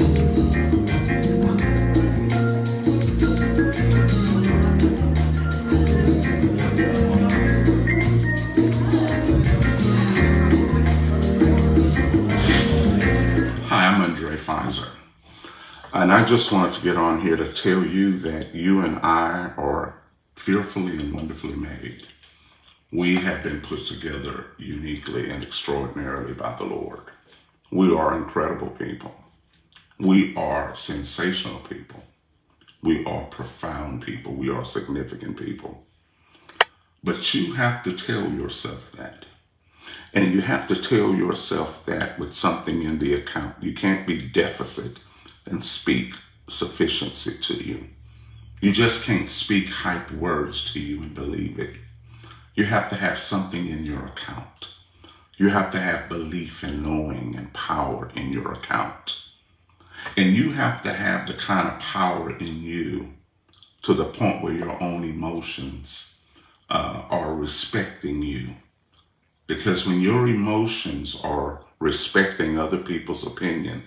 Hi, I'm Undrai Fizer, and I just wanted to get on here to tell you that you and I are fearfully and wonderfully made. We have been put together uniquely and extraordinarily by the Lord. We are incredible people. We are sensational people. We are profound people. We are significant people. But you have to tell yourself that. And you have to tell yourself that with something in the account. You can't be deficit and speak sufficiency to you. You just can't speak hype words to you and believe it. You have to have something in your account. You have to have belief and knowing and power in your account. And you have to have the kind of power in you to the point where your own emotions are respecting you. Because when your emotions are respecting other people's opinion,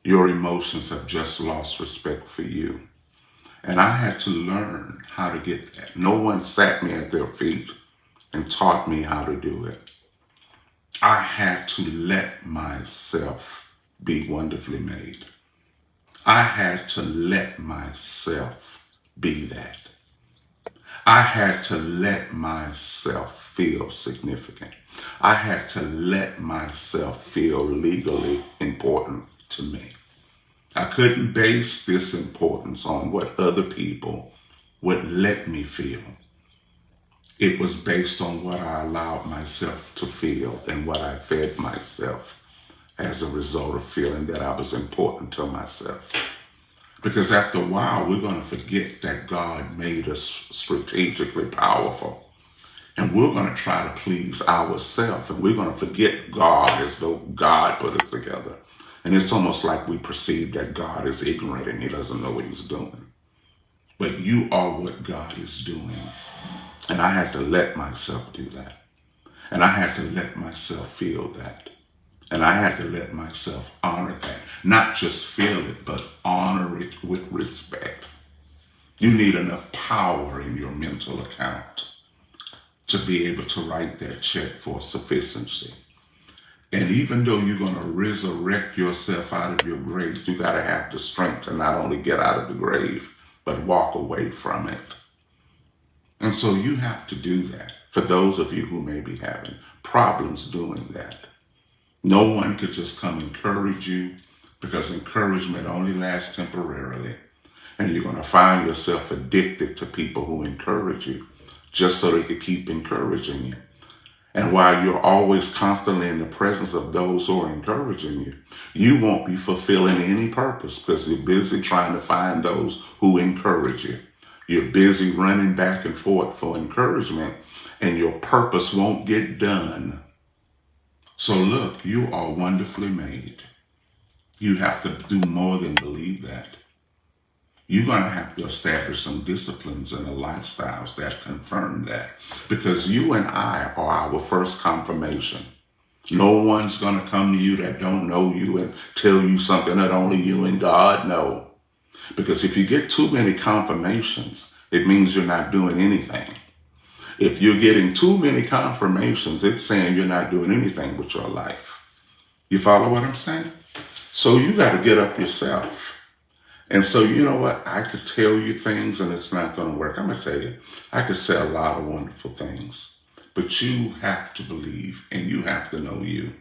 your emotions have just lost respect for you. And I had to learn how to get that. No one sat me at their feet and taught me how to do it. I had to let myself be wonderfully made. I had to let myself be that. I had to let myself feel significant. I had to let myself feel legally important to me. I couldn't base this importance on what other people would let me feel. It was based on what I allowed myself to feel and what I fed myself as a result of feeling that I was important to myself. Because after a while, we're going to forget that God made us strategically powerful. And we're going to try to please ourselves. And we're going to forget God as though God put us together. And it's almost like we perceive that God is ignorant and he doesn't know what he's doing. But you are what God is doing. And I had to let myself do that. And I had to let myself feel that. And I had to let myself honor that. Not just feel it, but honor it with respect. You need enough power in your mental account to be able to write that check for sufficiency. And even though you're going to resurrect yourself out of your grave, you got to have the strength to not only get out of the grave, but walk away from it. And so you have to do that for those of you who may be having problems doing that. No one could just come encourage you, because encouragement only lasts temporarily. And you're going to find yourself addicted to people who encourage you just so they could keep encouraging you. And while you're always constantly in the presence of those who are encouraging you, you won't be fulfilling any purpose because you're busy trying to find those who encourage you. You're busy running back and forth for encouragement, and your purpose won't get done. So look, you are wonderfully made. You have to do more than believe that. You're going to have to establish some disciplines and lifestyles that confirm that. Because you and I are our first confirmation. No one's going to come to you that don't know you and tell you something that only you and God know. Because if you get too many confirmations, it means you're not doing anything. If you're getting too many confirmations, it's saying you're not doing anything with your life. You follow what I'm saying? So you got to get up yourself. And so, you know what? I could tell you things and it's not going to work. I'm going to tell you, I could say a lot of wonderful things. But you have to believe and you have to know you.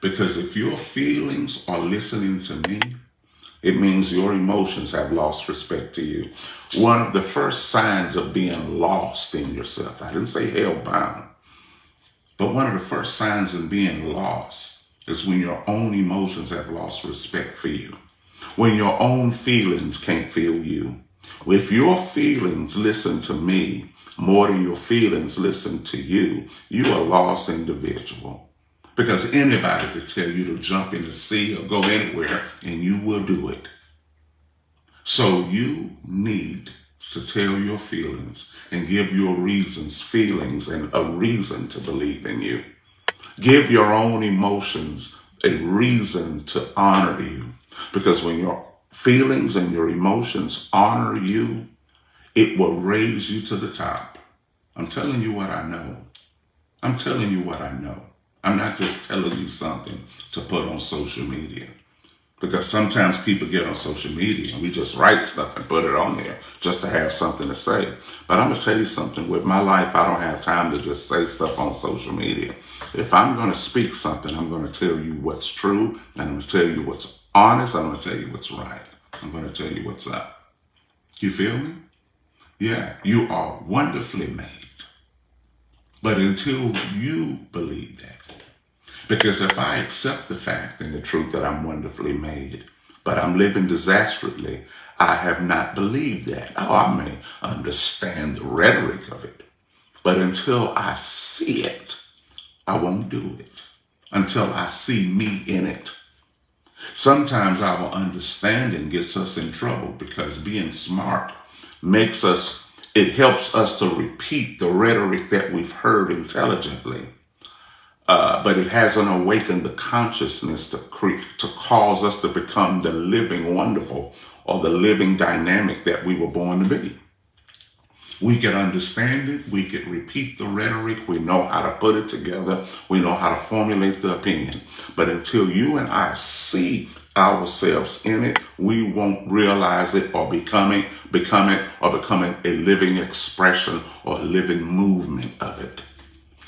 Because if your feelings are listening to me, it means your emotions have lost respect to you. One of the first signs of being lost in yourself, I didn't say hell-bound, but one of the first signs of being lost is when your own emotions have lost respect for you. When your own feelings can't feel you. If your feelings listen to me more than your feelings listen to you, you are a lost individual. Because anybody could tell you to jump in the sea or go anywhere, and you will do it. So you need to tell your feelings and give your reasons, feelings, and a reason to believe in you. Give your own emotions a reason to honor you. Because when your feelings and your emotions honor you, it will raise you to the top. I'm telling you what I know. I'm telling you what I know. I'm not just telling you something to put on social media. Because sometimes people get on social media and we just write stuff and put it on there just to have something to say. But I'm going to tell you something. With my life, I don't have time to just say stuff on social media. If I'm going to speak something, I'm going to tell you what's true, and I'm going to tell you what's honest. I'm going to tell you what's right. I'm going to tell you what's up. You feel me? Yeah, you are wonderfully made. But until you believe that, because if I accept the fact and the truth that I'm wonderfully made, but I'm living disastrously, I have not believed that. Oh, I may understand the rhetoric of it, but until I see it, I won't do it. Until I see me in it. Sometimes our understanding gets us in trouble because being smart it helps us to repeat the rhetoric that we've heard intelligently. But it hasn't awakened the consciousness to cause us to become the living wonderful or the living dynamic that we were born to be. We can understand it. We can repeat the rhetoric. We know how to put it together. We know how to formulate the opinion. But until you and I see ourselves in it, we won't realize it or become it or becoming a living expression or a living movement of it.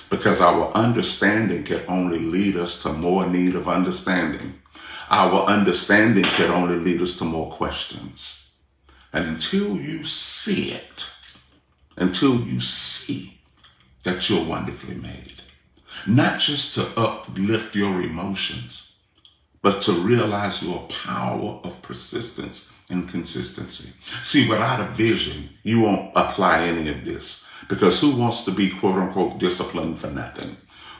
Because our understanding can only lead us to more need of understanding. Our understanding can only lead us to more questions. And until you see it, until you see that you're wonderfully made, not just to uplift your emotions, but to realize your power of persistence and consistency. See, without a vision, you won't apply any of this. Because who wants to be quote unquote disciplined for nothing?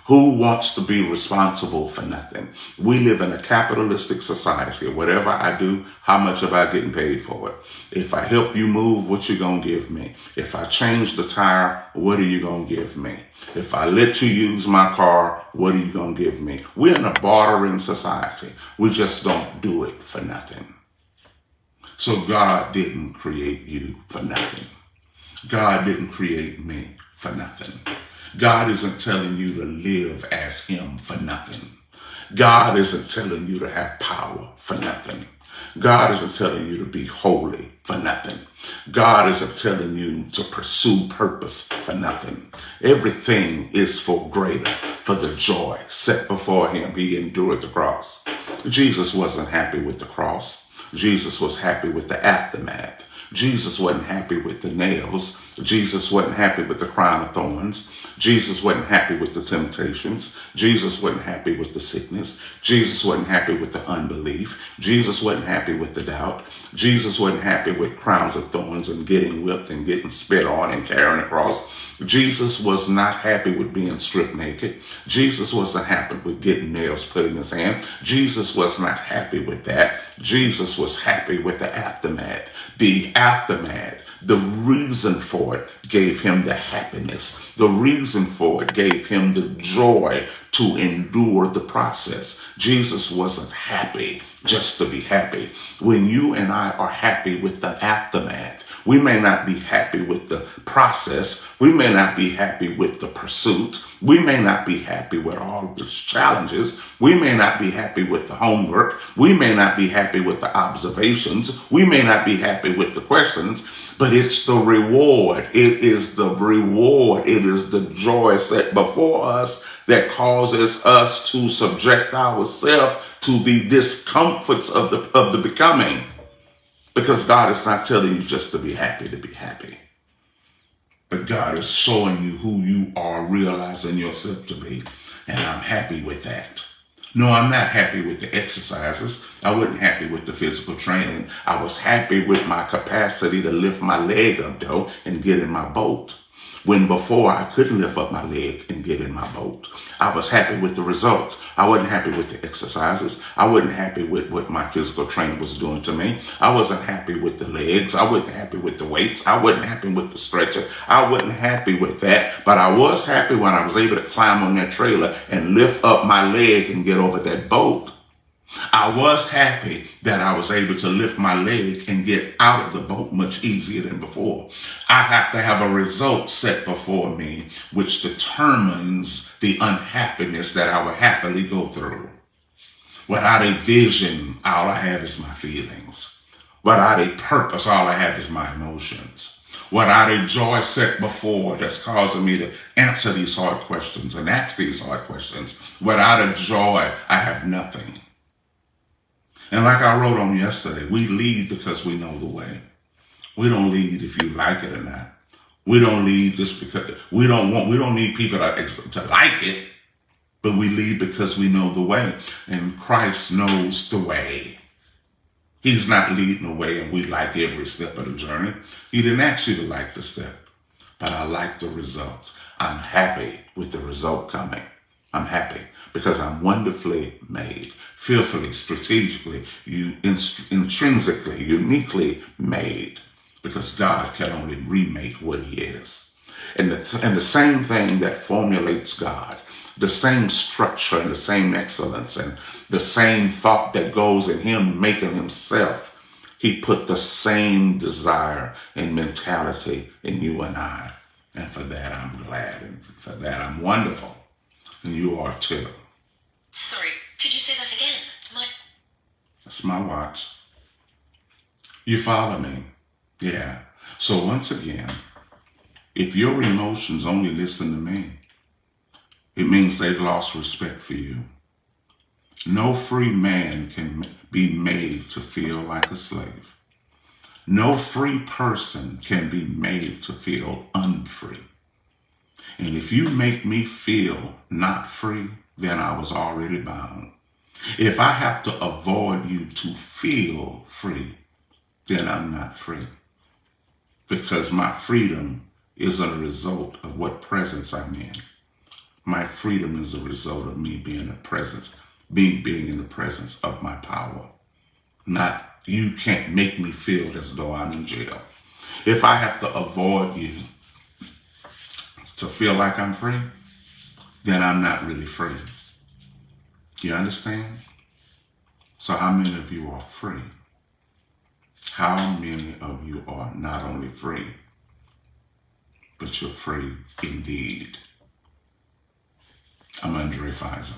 Who wants to be responsible for nothing? We live in a capitalistic society. Whatever I do, how much am I getting paid for it? If I help you move, what you gonna give me? If I change the tire, what are you gonna give me? If I let you use my car, what are you gonna give me? We're in a bartering society. We just don't do it for nothing. So God didn't create you for nothing. God didn't create me for nothing. God isn't telling you to live as him for nothing. God isn't telling you to have power for nothing. God isn't telling you to be holy for nothing. God isn't telling you to pursue purpose for nothing. Everything is for greater, for the joy set before him. He endured the cross. Jesus wasn't happy with the cross. Jesus was happy with the aftermath. Jesus wasn't happy with the nails. Jesus wasn't happy with the crown of thorns. Jesus wasn't happy with the temptations. Jesus wasn't happy with the sickness. Jesus wasn't happy with the unbelief. Jesus wasn't happy with the doubt. Jesus wasn't happy with crowns of thorns and getting whipped and getting spit on and carrying a cross. Jesus was not happy with being stripped naked. Jesus wasn't happy with getting nails put in his hand. Jesus was not happy with that. Jesus was happy with the aftermath. The aftermath, the reason for it gave him the happiness. The reason for it gave him the joy to endure the process. Jesus wasn't happy just to be happy. When you and I are happy with the aftermath, we may not be happy with the process. We may not be happy with the pursuit. We may not be happy with all of the challenges. We may not be happy with the homework. We may not be happy with the observations. We may not be happy with the questions, but it's the reward. It is the reward. It is the joy set before us that causes us to subject ourselves to the discomforts of the becoming. Because God is not telling you just to be happy. But God is showing you who you are, realizing yourself to be. And I'm happy with that. No, I'm not happy with the exercises. I wasn't happy with the physical training. I was happy with my capacity to lift my leg up, though, and get in my boat. When before I couldn't lift up my leg and get in my boat. I was happy with the result. I wasn't happy with the exercises. I wasn't happy with what my physical trainer was doing to me. I wasn't happy with the legs. I wasn't happy with the weights. I wasn't happy with the stretcher. I wasn't happy with that. But I was happy when I was able to climb on that trailer and lift up my leg and get over that boat. I was happy that I was able to lift my leg and get out of the boat much easier than before. I have to have a result set before me, which determines the unhappiness that I will happily go through. Without a vision, all I have is my feelings. Without a purpose, all I have is my emotions. Without a joy set before that's causing me to answer these hard questions and ask these hard questions, without a joy, I have nothing. And like I wrote on yesterday, we lead because we know the way. We don't lead if you like it or not. We don't lead just because we don't need people to like it, but we lead because we know the way. And Christ knows the way. He's not leading the way and we like every step of the journey. He didn't ask you to like the step, but I like the result. I'm happy with the result coming. I'm happy because I'm wonderfully made, fearfully, strategically, intrinsically, uniquely made, because God can only remake what he is. And the same thing that formulates God, the same structure and the same excellence and the same thought that goes in him making himself, he put the same desire and mentality in you and I. And for that, I'm glad. And for that, I'm wonderful. And you are too. Sorry, could you say that again? That's my watch. You follow me? Yeah. So once again, if your emotions only listen to me, it means they've lost respect for you. No free man can be made to feel like a slave. No free person can be made to feel unfree. And if you make me feel not free, then I was already bound. If I have to avoid you to feel free, then I'm not free. Because my freedom is a result of what presence I'm in. My freedom is a result of me being in the presence of my power. Not, you can't make me feel as though I'm in jail. If I have to avoid you to feel like I'm free, then I'm not really free. You understand? So how many of you are free? How many of you are not only free, but you're free indeed? I'm Undrai Fizer.